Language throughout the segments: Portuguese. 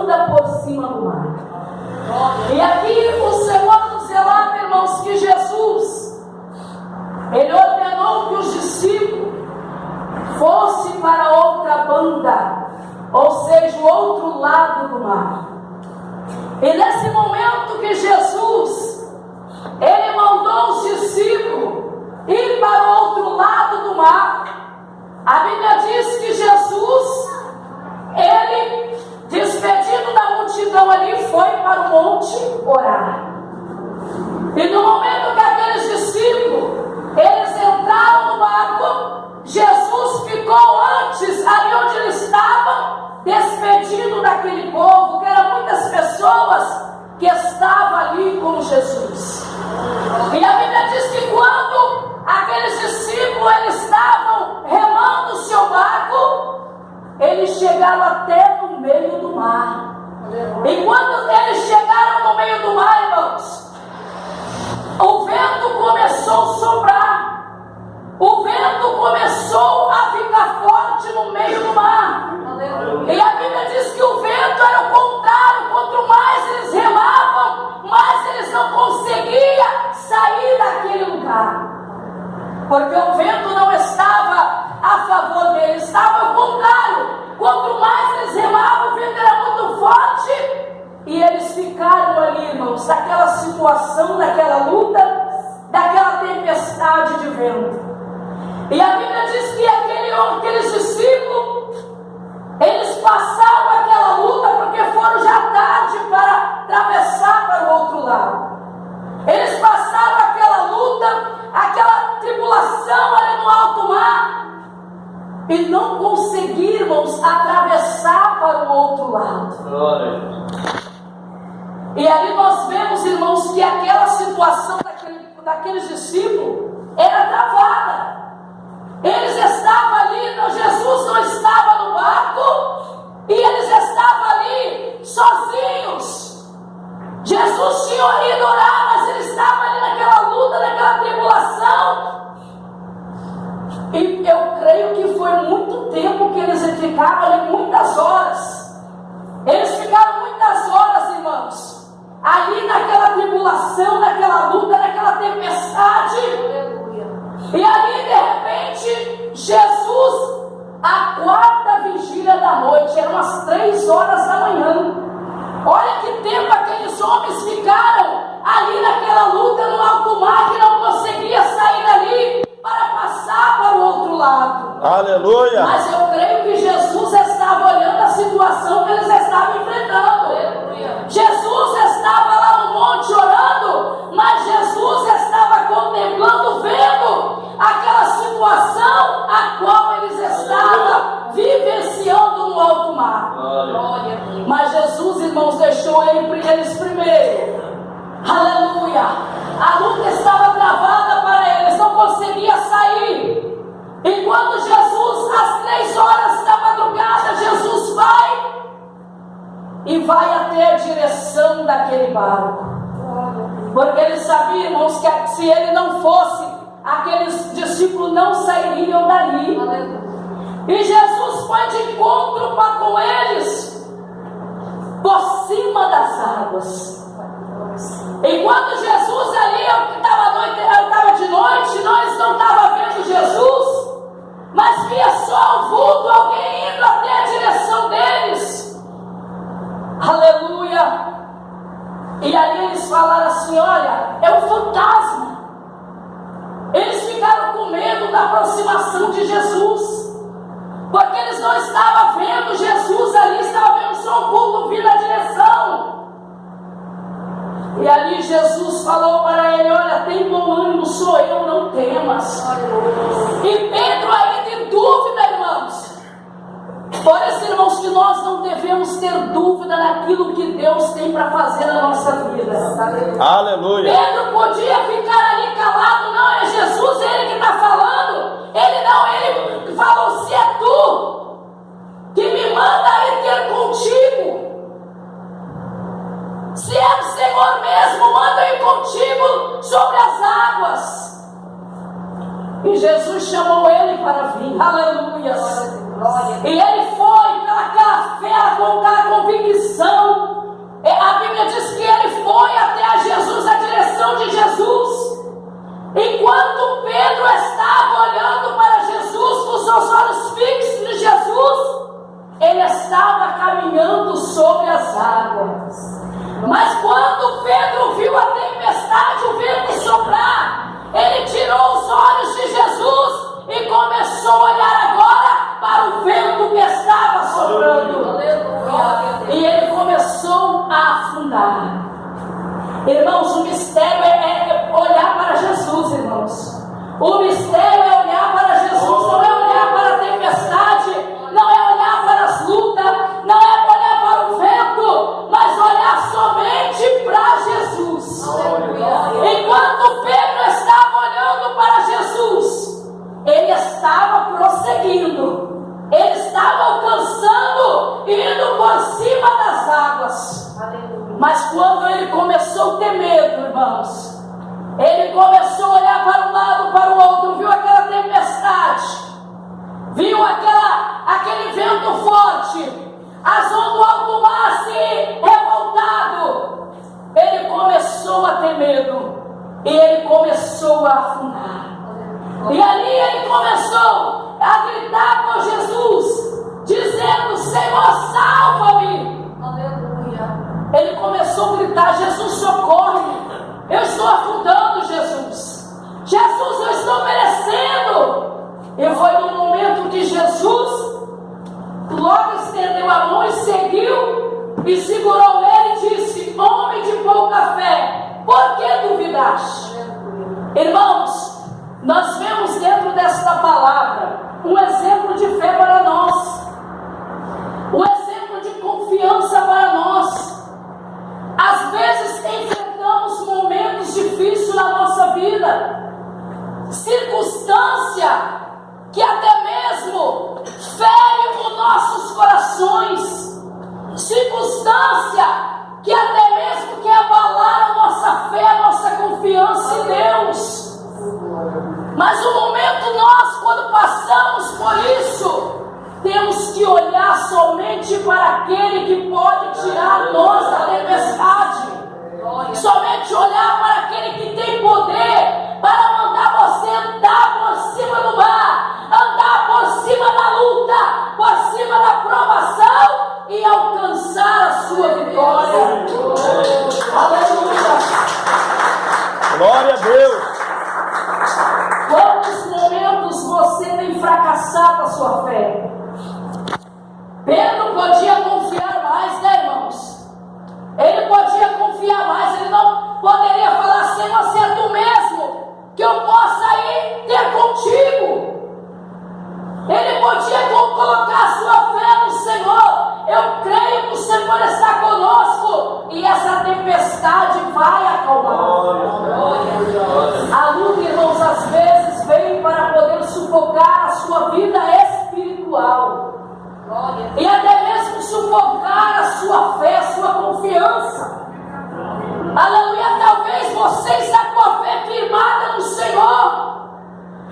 anda por cima do mar. E aqui o Senhor nos relata, irmãos, que Jesus, Ele ordenou que os discípulos fossem para outra banda, ou seja, o outro lado do mar. E nesse momento que Jesus, Ele mandou os discípulos ir para o outro lado do mar, a Bíblia diz que Jesus, Ele, despedido da multidão ali, foi para o monte orar. E no momento que aqueles discípulos, eles entraram no barco, Jesus ficou antes, ali onde ele estava, despedido daquele povo, que eram muitas pessoas que estavam ali com Jesus. E a Bíblia diz que quando aqueles discípulos, eles estavam remando o seu barco, eles chegaram até no meio do mar. E quando eles chegaram no meio do mar, irmãos, o vento começou a soprar. O vento começou a ficar forte no meio do mar. E a Bíblia diz que o vento era o contrário. Quanto mais eles remavam, mais eles não conseguiam sair daquele lugar. Porque o vento não estava a favor deles, estava ao contrário. Quanto mais eles remavam, o vento era muito forte. E eles ficaram ali, irmãos, naquela situação, naquela luta, daquela tempestade de vento. E a Bíblia diz que aqueles discípulos, eles passaram aquela luta porque foram já tarde para atravessar para o outro lado. Eles passaram aquela luta, aquela tribulação ali no alto mar, e não conseguiram atravessar para o outro lado. E ali nós vemos, irmãos, que aquela situação daqueles discípulos era travada. Eles estavam ali, Jesus não estava no barco, e eles estavam ali sozinhos. Jesus tinha ido orar, mas ele estava ali naquela luta, naquela tribulação. E eu creio que foi muito tempo que eles ficaram ali, muitas horas. Eles ficaram muitas horas, irmãos, ali naquela tribulação, naquela luta, naquela tempestade. E ali, de repente, Jesus, a quarta vigília da noite, eram as 3 horas da manhã. Olha que tempo aqueles homens ficaram ali naquela luta no alto mar, que não conseguia sair dali para passar para o outro lado. Aleluia! Mas eu creio que Jesus estava olhando a situação que eles estavam enfrentando. Aleluia. Jesus estava lá no monte orando, mas Jesus estava contemplando, vendo aquela situação a qual eles estavam vivenciando no alto mar. Glória. Mas Jesus, irmãos, deixou eles primeiro. Aleluia! A luta estava travada para eles, não conseguia sair. E quando Jesus, às 3 horas da madrugada, Jesus vai até a direção daquele barco. Porque ele sabia, irmãos, que se ele não fosse, aqueles discípulos não sairiam dali. E Jesus foi de encontro com eles por cima das águas. E quando Jesus ali, eu estava de noite, nós não estávamos vendo Jesus, mas via só o vulto, alguém indo até a direção deles. Aleluia! E ali eles falaram assim: olha, é um fantasma. Eles ficaram com medo da aproximação de Jesus, porque eles não estavam vendo Jesus ali, estavam vendo só o vulto vir na direção. E ali Jesus falou para ele: olha, tem bom ânimo, sou eu, não temas. E Pedro ainda em dúvida, irmãos. Por isso, irmãos, que nós não devemos ter dúvida naquilo que Deus tem para fazer na nossa vida. Aleluia. Pedro podia ficar ali calado: não, é Jesus, ele que está falando. Ele falou: se é tu que me manda ir ter contigo, se é o Senhor mesmo, manda ir contigo sobre as águas. E Jesus chamou ele para vir. Aleluia. E ele foi com aquela fé, com aquela convicção. O mistério é olhar para Jesus, não é olhar para a tempestade, não é olhar para as lutas, não é olhar para o vento, mas olhar somente para Jesus. Enquanto Pedro estava olhando para Jesus, ele estava prosseguindo, ele estava alcançando e indo por cima das águas. Mas quando ele começou a ter medo, irmãos, ele começou a olhar para um lado, para o outro, viu aquela tempestade, viu aquele vento forte, as ondas do alto mar se revoltado. Ele começou a ter medo e ele começou a afundar. E ali ele começou a gritar com Jesus, dizendo: Senhor, salva-me. Ele começou a gritar: Jesus, socorre-me, eu estou afundando, Jesus. Jesus, eu estou perecendo. E foi no momento que Jesus logo estendeu a mão e seguiu e segurou ele e disse: homem de pouca fé, por que duvidaste? Irmãos, nós vemos dentro desta palavra um exemplo de fé para nós, um exemplo de confiança para nós. Às vezes enfrentamos momentos difíceis na nossa vida, circunstância que até mesmo fere os nossos corações, circunstância que até mesmo quer abalar a nossa fé, a nossa confiança em Deus. Mas no momento nós, quando passamos por isso, temos que olhar somente para aquele que pode tirar nós da tempestade. Somente olhar para aquele que tem poder para mandar você andar por cima do mar, andar por cima da luta, por cima da provação e alcançar a sua vitória. Aleluia! Glória a Deus! Quantos momentos você tem fracassado a sua fé? Pedro podia confiar mais, né, irmãos? Ele podia confiar mais, ele não poderia falar: Senhor, se é tu mesmo, que eu possa ir ter contigo. Ele podia colocar a sua fé no Senhor. Eu creio que o Senhor está conosco e essa tempestade vai acalmar. A luta, irmãos, às vezes vem para poder sufocar a sua vida espiritual e até mesmo sufocar a sua fé, a sua confiança. Aleluia! Talvez você está com a fé firmada no Senhor,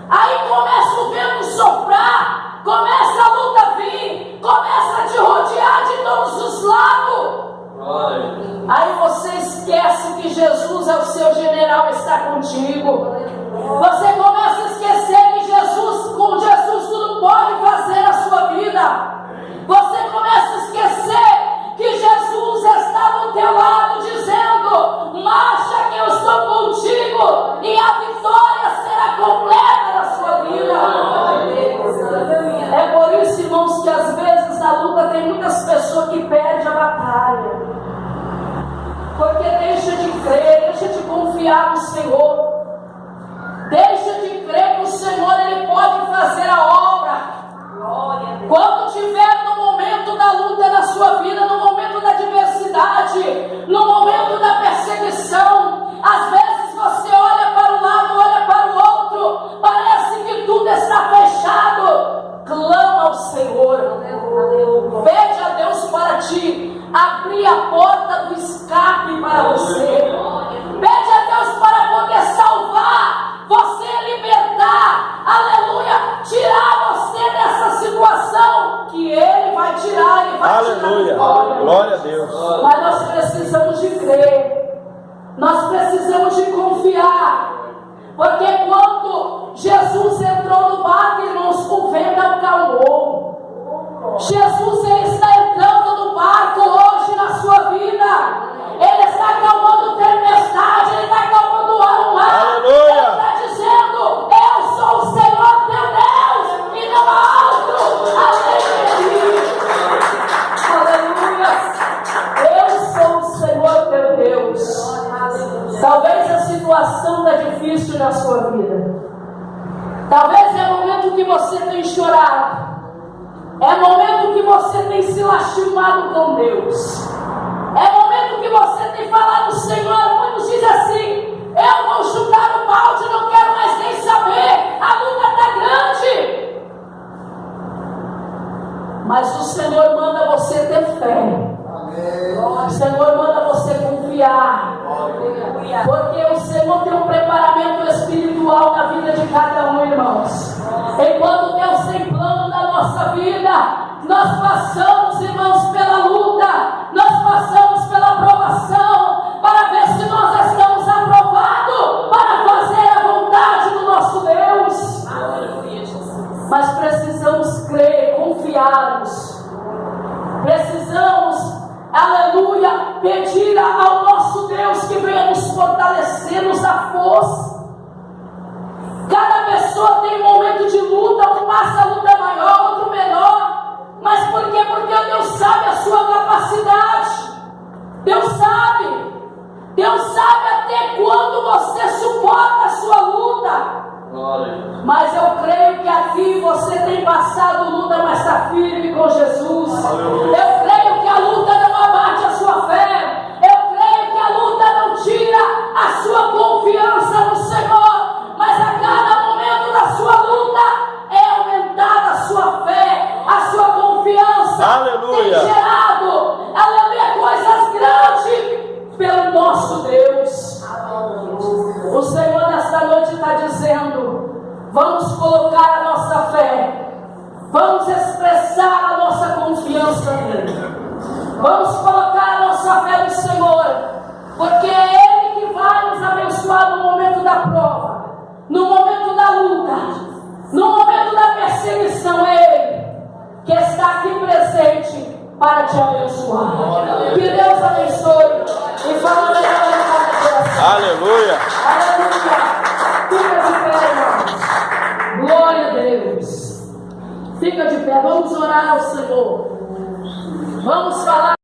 aí começa o vento soprar, começa a luta vir, começa a te rodear de todos os lados. Aí você esquece que Jesus é o seu general, está contigo. Você começa a esquecer que com Jesus tudo pode fazer na sua vida. Você começa a esquecer que Jesus está do teu lado dizendo: marcha que eu estou contigo e a vitória será completa na sua vida. É por isso, irmãos, que às vezes na luta tem muitas pessoas que perdem a batalha, porque deixa de crer, deixa de confiar no Senhor, deixa de crer que o Senhor ele pode fazer a obra. Quando tiver no momento da luta na sua vida, no momento da adversidade, no momento da perseguição, às vezes você olha para um lado, olha para o outro, parece que tudo está fechado. Clama ao Senhor, pede a Deus para ti abrir a porta do escape para você, pede a Deus para poder salvar você, libertar, aleluia, tirar você dessa situação que Ele vai tirar, Ele vai Aleluia! tirar. Glória a Deus! Mas nós precisamos de crer, nós precisamos de confiar, porque quando Jesus entrou no barco, irmãos, o vento acalmou. Jesus ele está entrando no barco hoje na sua vida. Ele está acalmando tempestade, Ele está acalmando o mar. Aleluia! Ele está dizendo: eu sou o Senhor teu Deus e não há outro além de mim. Aleluia! Eu sou o Senhor teu Deus. Talvez a situação está difícil na sua vida. que você tem chorado. É momento que você tem se lastimado com Deus. É momento que você tem falado, Senhor, muitos dizem assim, eu vou chutar o balde, não quero mais nem saber, a luta está grande. Mas o Senhor manda você ter fé. O Senhor manda você confiar. Porque o Senhor tem um preparamento espiritual na vida de cada um, irmãos. Enquanto Deus tem plano na nossa vida, nós passamos, irmãos, pela luta, nós passamos pela provação, para ver se nós estamos aprovados para fazer a vontade do nosso Deus. Mas precisamos crer, confiarmos. Precisamos, aleluia, pedir ao nosso Deus que venha nos fortalecer, nos dar força. Cada pessoa tem um momento de luta, um passa a luta maior, outro menor. Mas por quê? Porque Deus sabe a sua capacidade. Deus sabe. Deus sabe até quando você suporta a sua luta. Mas eu creio que aqui você tem passado luta, mas está firme com Jesus. Eu creio que a luta não abate a sua fé. Eu creio que a luta não tira a sua confiança no Senhor. Mas a cada momento da sua luta é aumentada a sua fé, a sua confiança. Aleluia. Tem gerado, aleluia, coisas grandes pelo nosso Deus. O Senhor nesta noite está dizendo, vamos colocar a nossa fé, vamos expressar a nossa confiança nele, vamos colocar a nossa fé no Senhor, porque é Ele que vai nos abençoar no momento da prova, no momento da luta, no momento da perseguição. É Ele que está aqui presente para te abençoar. Que Deus abençoe e fala melhor em cada coração. Aleluia. Aleluia. Fica de pé, irmãos. Glória a Deus. Fica de pé. Vamos orar ao Senhor. Vamos